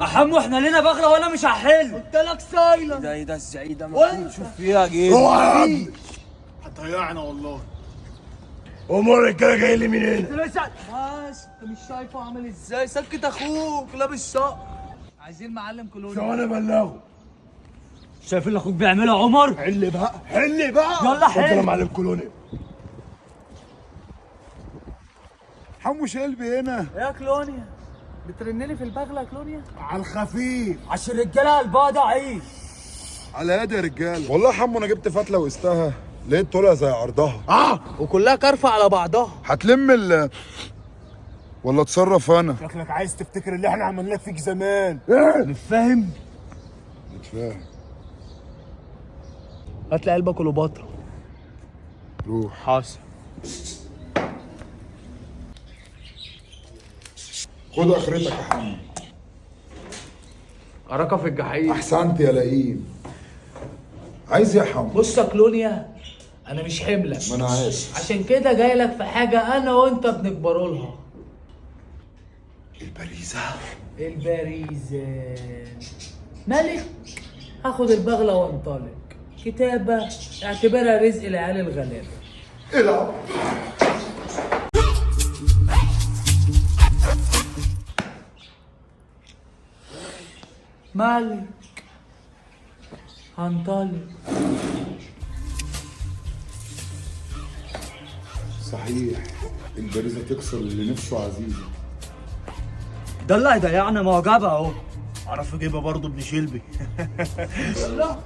احمو احنا لينا بغله وانا مش هحل. قلت لك سايلنت. ايه ده الزعيق ده المفروض تشوف فيها جيد. هتضيعنا والله. امور الرجاله جاي لي منين؟ بس انت مش شايفه عامل ازاي؟ سكت اخوك لابس شق. عايزين معلم كولوني. ثواني بلغه. شايف اللي اخوك بيعمله يا عمر؟ حل بقى حل بقى. يلا حل. اتفضل يا معلم كولوني. حمو شلبي هنا. ايه يا كلونيا؟ بترنلي في البغله يا كلونيا؟ على الخفيف. عشان الرجاله قلبها ضعيف. على يد يا رجاله. والله حمو انا جبت فتله وقستها لقيت طولها زي عرضها. وكلها كارفه على بعضها. هتلم ولا اتصرف انا؟ شكلك عايز تفتكر اللي احنا عملناه فيك زمان. مش فاهم؟ متفاهم. هات لي علبه كليوباترا. روح. حاصل. خد اخرتك يا حمو. أراك في الجحيم. احسنت يا لئيم. عايز يا حمو؟ بص يا كلونيا، انا مش حملك. ما انا عارف. عشان كده جاي لك في حاجه انا وانت بنكبروا لها. البريزه. البريزه. ملك. هاخد البغله وانطلق. كتابه اعتبرها رزق العيال الغلابه. العب. ملك. هنطلق. صحيح البريزه تكسر اللي نفسه عزيزه. ده اللي هيضيعنا، ما هو جابها اهو. عرف يجيبها برضه ابن شلبي. يلا.